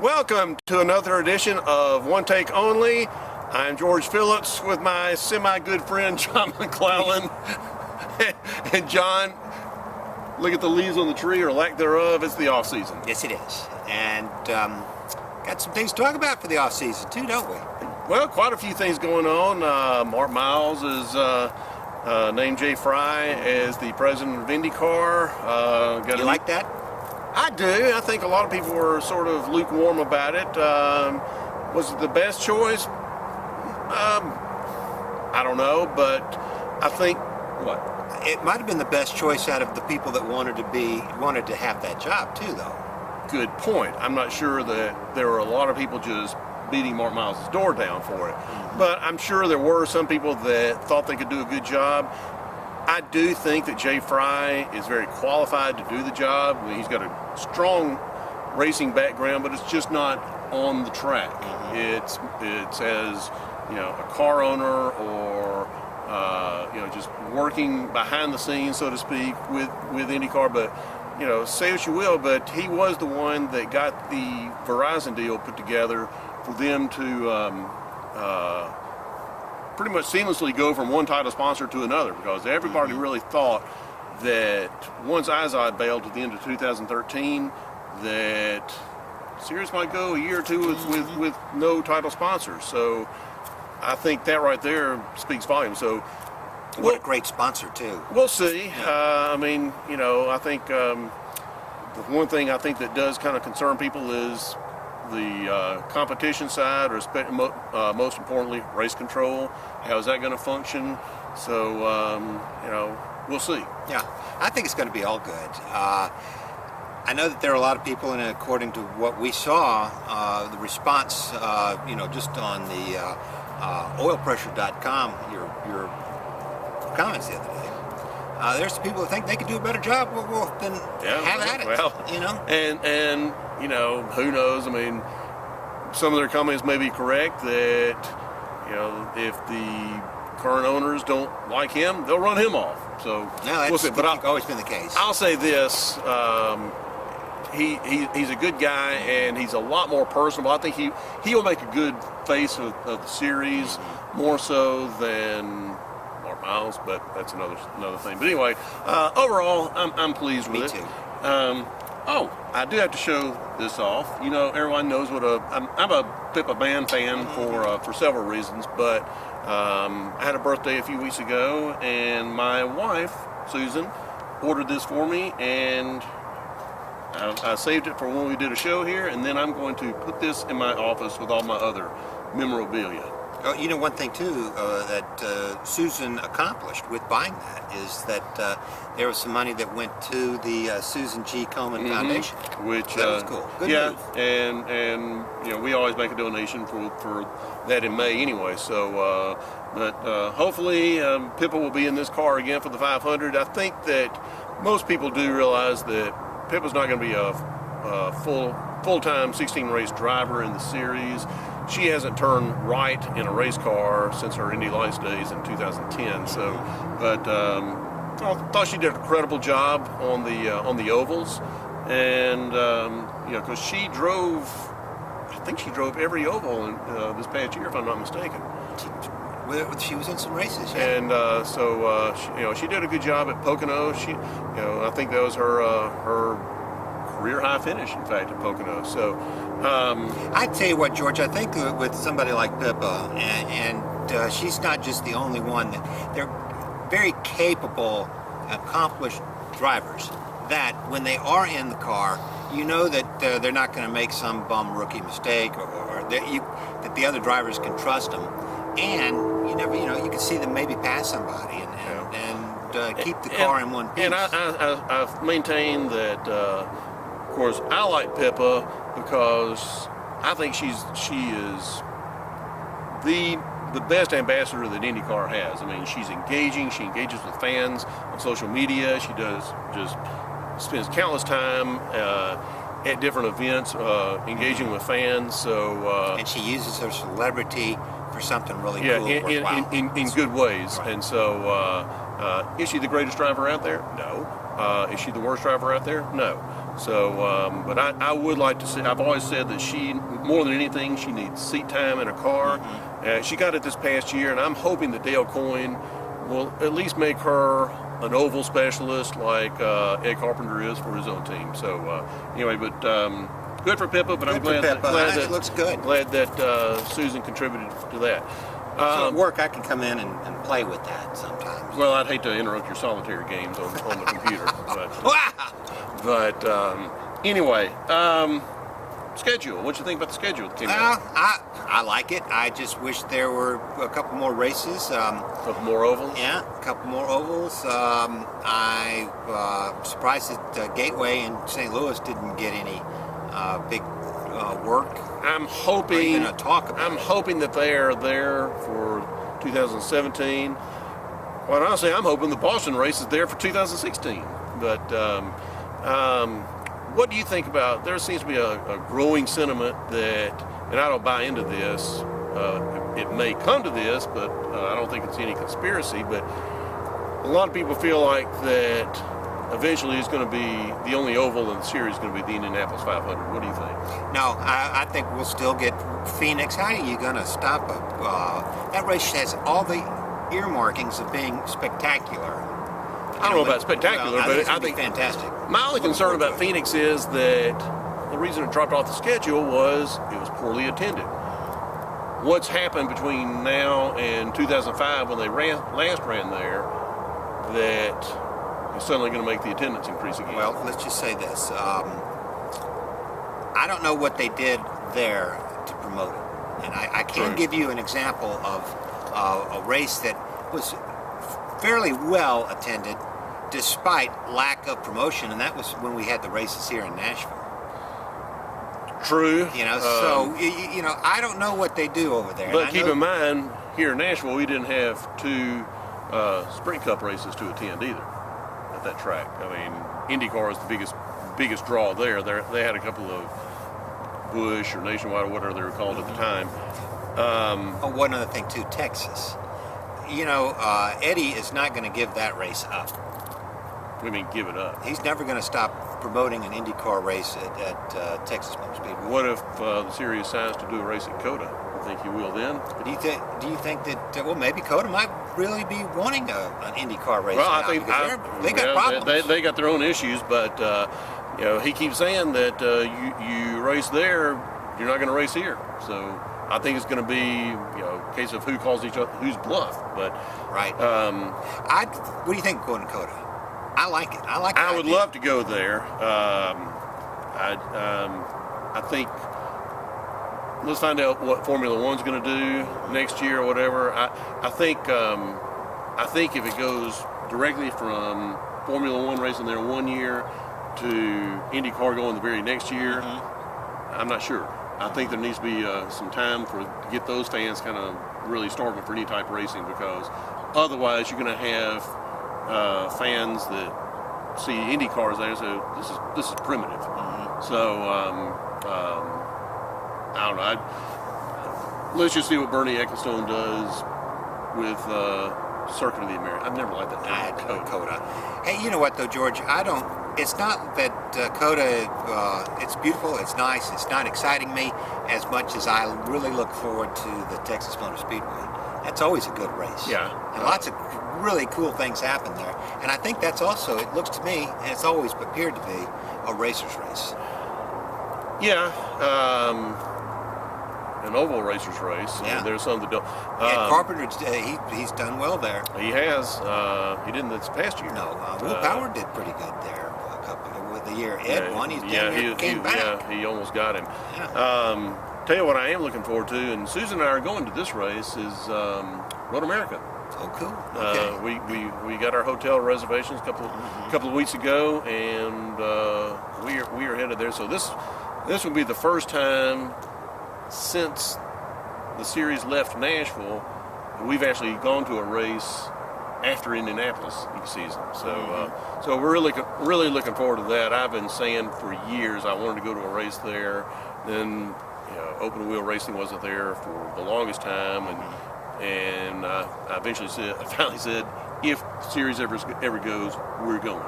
Welcome to another edition of One Take Only. I'm George Phillips with my semi-good friend John McClellan. And John, look at the leaves on the tree, or lack thereof. It's the off season. Yes, it is. And got some things to talk about for the off season too, don't we? Well, quite a few things going on. Mark Miles is named Jay Fry as the president of IndyCar. You like that? I do. I think a lot of people were sort of lukewarm about it. Was it the best choice? I don't know, but I think what? It might have been the best choice out of the people that wanted to have that job too, though. Good point. I'm not sure that there were a lot of people just beating Mark Miles' door down for it, but I'm sure there were some people that thought they could do a good job. I do think that Jay Fry is very qualified to do the job. He's got a strong racing background, but it's just not on the track. It's as a car owner, or just working behind the scenes, so to speak, with IndyCar. But say what you will, but he was the one that got the Verizon deal put together for them to pretty much seamlessly go from one title sponsor to another, because everybody really thought that once Izod bailed at the end of 2013, that Sirius might go a year or two with no title sponsors. So I think that right there speaks volumes. So what a great sponsor too. We'll see. Yeah. I think the one thing I think that does kind of concern people is the competition side, or most importantly, race control. How is that going to function? So, we'll see. Yeah, I think it's going to be all good. I know that there are a lot of people, and according to what we saw, the response, just on the oilpressure.com, your comments the other day, there's people that think they could do a better job. Well, then have at it. Well, and who knows? I mean, some of their comments may be correct that if the current owners don't like him, they'll run him off. So that's always been the case. I'll say this: he's a good guy, and he's a lot more personable. I think he will make a good face of the series, more so than Mark Miles, but that's another thing. But anyway, overall, I'm pleased with it. Me too. I do have to show this off. Everyone knows what I'm a Pippa band fan for several reasons, but I had a birthday a few weeks ago, and my wife, Susan, ordered this for me, and I saved it for when we did a show here, and then I'm going to put this in my office with all my other memorabilia. One thing too that Susan accomplished with buying that is that there was some money that went to the Susan G. Komen Foundation, which that was cool. Good move. And we always make a donation for that in May anyway. So, but hopefully Pippa will be in this car again for the 500. I think that most people do realize that Pippa's not going to be a full-time 16 race driver in the series. She hasn't turned right in a race car since her Indy Lights days in 2010. So, but I thought she did a credible job on the ovals, and because she drove, I think she drove every oval this past year, if I'm not mistaken. She was in some races, yeah. And she did a good job at Pocono. I think that was her career high finish, in fact, at Pocono. So I tell you what, George, I think with somebody like Pippa, and she's not just the only one. They're very capable, accomplished drivers that when they are in the car, that they're not going to make some bum rookie mistake, or that the other drivers can trust them, and you can see them maybe pass somebody and keep the car in one piece. And I've maintained that. Of course, I like Pippa because I think she is the best ambassador that IndyCar has. I mean, she's engaging. She engages with fans on social media. She spends countless time at different events engaging with fans. So and she uses her celebrity for something really cool, in good ways. Right. And so, is she the greatest driver out there? No. Is she the worst driver out there? No. So, but I would like to see. I've always said that she, more than anything, she needs seat time in a car. She got it this past year, and I'm hoping that Dale Coyne will at least make her an oval specialist like Ed Carpenter is for his own team. So anyway, but good for Pippa. But I'm glad that it looks good. Glad that Susan contributed to that. So at work, I can come in and play with that sometimes. Well, I'd hate to interrupt your solitary games on the computer, but anyway, schedule. What do you think about the schedule that came out? I like it. I just wish there were a couple more races. A couple more ovals? Yeah, a couple more ovals. I'm surprised that Gateway in St. Louis didn't get any big work. I'm hoping. Even a talk about I'm hoping that they are there for 2017. Quite honestly, I'm hoping the Boston race is there for 2016. But what do you think about? There seems to be a growing sentiment that, and I don't buy into this. It may come to this, but I don't think it's any conspiracy. But a lot of people feel like that eventually it's going to be the only oval in the series is going to be the Indianapolis 500. What do you think? No, I think we'll still get Phoenix. How are you going to stop that race? Has all the earmarkings of being spectacular. I don't know about spectacular, but I think fantastic. My only concern about Phoenix is that the reason it dropped off the schedule was it was poorly attended. What's happened between now and 2005 when they last ran there that is suddenly going to make the attendance increase again? Well, let's just say this. I don't know what they did there to promote it. And I can give you an example of a race that was fairly well attended despite lack of promotion, and that was when we had the races here in Nashville. True. So I don't know what they do over there. But keep in mind, here in Nashville, we didn't have 2 Sprint Cup races to attend either at that track. I mean, IndyCar is the biggest draw there. They had a couple of Busch or Nationwide or whatever they were called at the time. One other thing too, Texas. Eddie is not going to give that race up. What do you mean, give it up? He's never going to stop promoting an IndyCar race at Texas Motor Speedway. What if the series decides to do a race at COTA? You think you will then? Do you think that maybe COTA might really be wanting an IndyCar race? Well, now, I think they got problems. They got their own issues, but he keeps saying that you race there, you're not going to race here. So I think it's going to be a case of who calls each other who's bluff. But right. What do you think going to COTA? I like it. I would love to go there. I think let's find out what Formula One's going to do next year or whatever. I think if it goes directly from Formula One racing there 1 year to IndyCar going the very next year, I'm not sure. I think there needs to be some time to get those fans kind of really starving for any type of racing, because otherwise you're going to have fans that see Indy cars there and say this is primitive. So I don't know. Let's just see what Bernie Ecclestone does with Circuit of the Americas. I've never liked that term, COTA. Hey, you know what though, George? It's not that COTA. It's beautiful. It's nice. It's not exciting me as much as I really look forward to the Texas Motor Speedway. That's always a good race. Yeah. And lots of really cool things happen there. And I think that's also, it looks to me, and it's always appeared to be, a racer's race. Yeah. An oval racer's race. Yeah. And there's some that don't. And Carpenter, he's done well there. He has. He didn't this past year. No. Will Power did pretty good there a couple with the year Ed won. He's came back. Yeah, he almost got him. Yeah. Tell you what I am looking forward to, and Susan and I are going to this race, is Road America. Oh, cool. Okay. We got our hotel reservations a couple of weeks ago, and we are headed there. So this will be the first time since the series left Nashville we've actually gone to a race after Indianapolis each season. So so we're really looking forward to that. I've been saying for years I wanted to go to a race there. Then open wheel racing wasn't there for the longest time, and I finally said, if series ever goes, we're going.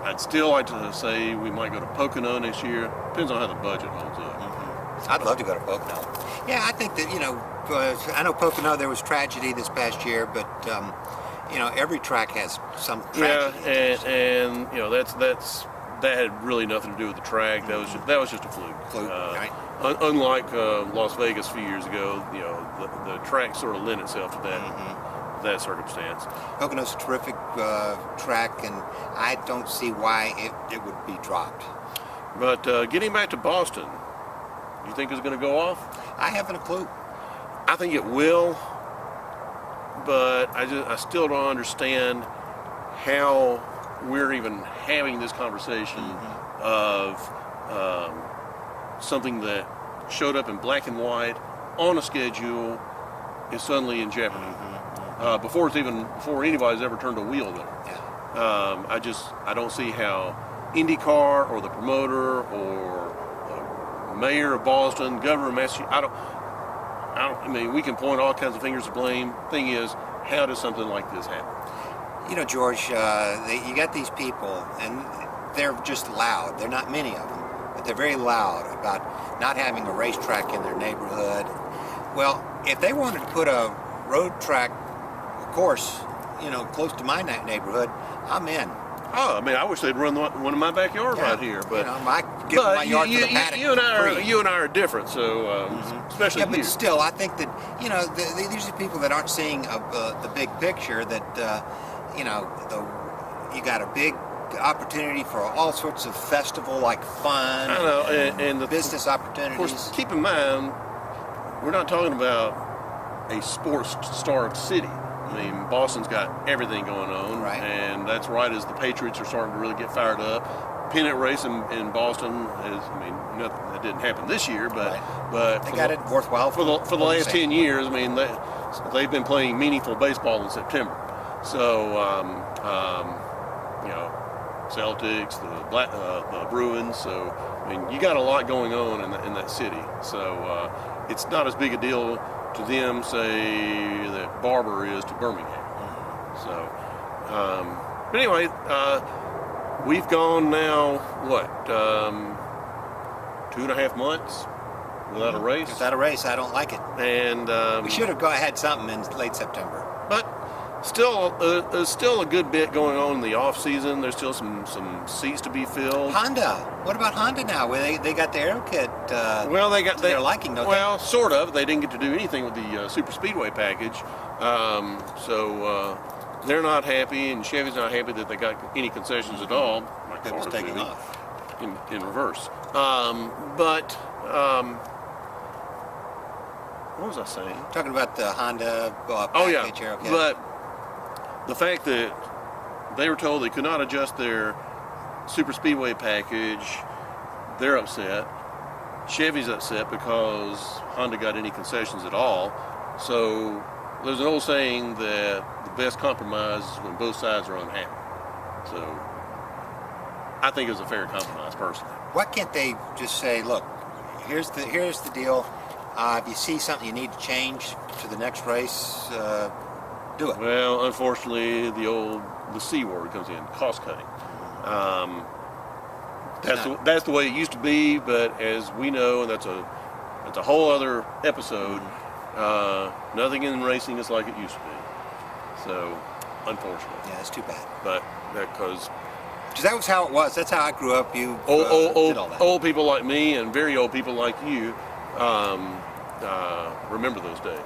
I'd still like to say we might go to Pocono next year. Depends on how the budget holds up. I'd love to go to Pocono. Yeah, I think that, I know Pocono, there was tragedy this past year, but, every track has some tragedy. Yeah, and that had really nothing to do with the track. That was just a fluke. Right. Unlike Las Vegas a few years ago, the track sort of lent itself to that circumstance. Pocono's a terrific track, and I don't see why it would be dropped. But getting back to Boston, you think it's going to go off? I haven't a clue. I think it will, but I still don't understand how we're even having this conversation of something that showed up in black and white on a schedule is suddenly in jeopardy before anybody's ever turned a wheel there. Yeah. I don't see how IndyCar or the promoter or the mayor of Boston, governor of Massachusetts, I mean, we can point all kinds of fingers of blame. Thing is, how does something like this happen? George, you got these people, and they're just loud. They're not many of them, but they're very loud about not having a racetrack in their neighborhood. Well, if they wanted to put a road track course, close to my neighborhood, I'm in. Oh, I mean, I wish they'd run one in my backyard right here, but I give my yard to the paddock. You and I are different, so especially yeah, but you. still, I think that these are people that aren't seeing the big picture. That you got a big opportunity for all sorts of festival-like fun. I know, and the business opportunities. Of course, keep in mind, we're not talking about a sports-starved city. I mean, Boston's got everything going on, right? And that's right as the Patriots are starting to really get fired up. Pennant race in Boston that didn't happen this year, but they got it worthwhile for the last 10 years. I mean, they've been playing meaningful baseball in September. So, Celtics, the Bruins. So, I mean, you got a lot going on in that city. So, it's not as big a deal to them, say, that Barber is to Birmingham. So, but anyway, we've gone now, 2.5 months without a race? Without a race, I don't like it. And we should have had something in late September. But still, there's still a good bit going on in the off season. There's still some seats to be filled. Honda. What about Honda now? Well, they got the aero kit. Well, they got their liking, don't they? Well, sort of. They didn't get to do anything with the Super Speedway package, so they're not happy, and Chevy's not happy that they got any concessions at all. My It was car's taking moving off in reverse. What was I saying? Talking about the Honda package, aero kit. But the fact that they were told they could not adjust their Super Speedway package, they're upset. Chevy's upset because Honda got any concessions at all. So there's an old saying that the best compromise is when both sides are unhappy. So I think it was a fair compromise, personally. Why can't they just say, look, here's the deal. If you see something you need to change to the next race, do it. Well, unfortunately, the C word comes in, cost cutting. That's the way it used to be, but as we know, and that's a whole other episode. Nothing in racing is like it used to be. So, unfortunately. Yeah, it's too bad. But because that was how it was. That's how I grew up. You did all that. Old people like me and very old people like you remember those days.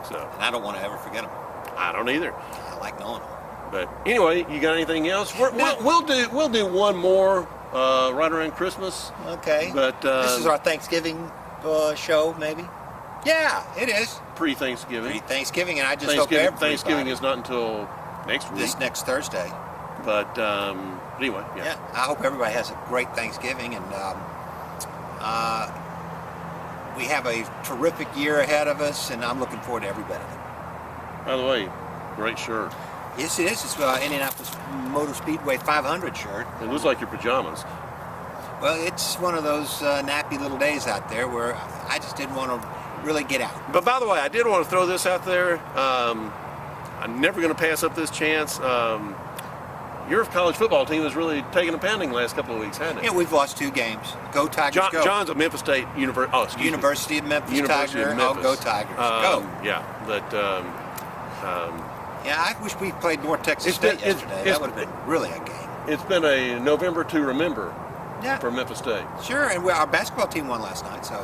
So, and I don't want to ever forget them. I don't either. I like knowing them. But anyway, you got anything else? We'll do one more right around Christmas. Okay. But this is our Thanksgiving show, maybe. Yeah, it is. Pre-Thanksgiving. Pre-Thanksgiving, and I just hope everybody. Thanksgiving is not until next week. This next Thursday. But anyway, yeah. Yeah, I hope everybody has a great Thanksgiving, and we have a terrific year ahead of us, and I'm looking forward to every bit of it. By the way, great shirt. Yes, it is. It's Indianapolis Motor Speedway 500 shirt. It looks like your pajamas. Well, it's one of those nappy little days out there where I just didn't want to really get out. But by the way, I did want to throw this out there. I'm never going to pass up this chance. your college football team has really taken a pounding the last couple of weeks, hasn't it? Yeah, we've lost 2 games. Go Tigers, go. John's at Memphis State University of Memphis University Tiger. of Memphis. Oh, go Tigers, go. Yeah, but yeah, I wish we played North Texas State yesterday. That would have been really a game. it's been a November to remember for Memphis State. Sure, and our basketball team won last night, so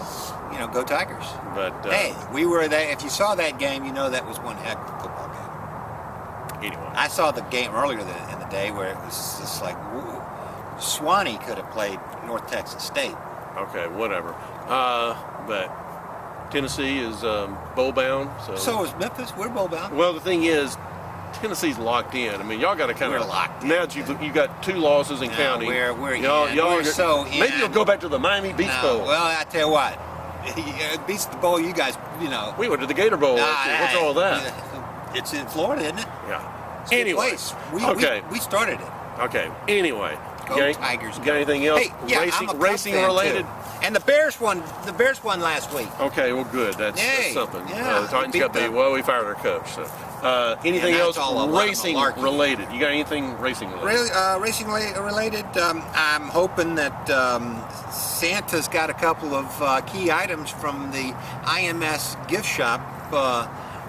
go Tigers. But hey, we were there. If you saw that game, you know that was one heck of a football game. Anyway, I saw the game earlier in the day where it was just like, woo, Swanee could have played North Texas State. okay, whatever. But Tennessee is bowl bound. So is Memphis. We're bowl bound. Well, the thing is, Tennessee's locked in. I mean, y'all got to kind of locked in. Now that you got 2 losses in counting. We're y'all so maybe in. you'll go back to the Miami Beach Bowl. Well, I tell you what, it beats the bowl. You guys, We went to the Gator Bowl. What's all that? It's in Florida, isn't it? Yeah. It's a good Anyway, place. We started it. Okay. Anyway, Go Tigers. Got anything else? Hey, yeah, I'm a Cub racing fan, related. too. And the Bears won. The Bears won last week. Okay, well, good. That's something. Yeah, the Titans got beat. Well, we fired our coach. So, anything else racing related? You got anything racing related? Really, racing related. I'm hoping that Santa's got a couple of key items from the IMS gift shop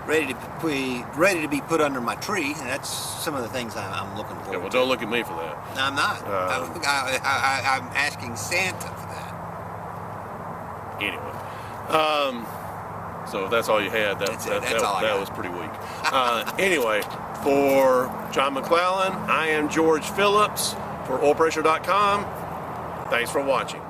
ready to be put under my tree. And that's some of the things I'm looking for. Okay, well, don't look at me for that. I'm not. I'm asking Santa for that. Anyway, so if that's all you had. That was pretty weak. Anyway, for John McClellan, I am George Phillips for oilpressure.com. Thanks for watching.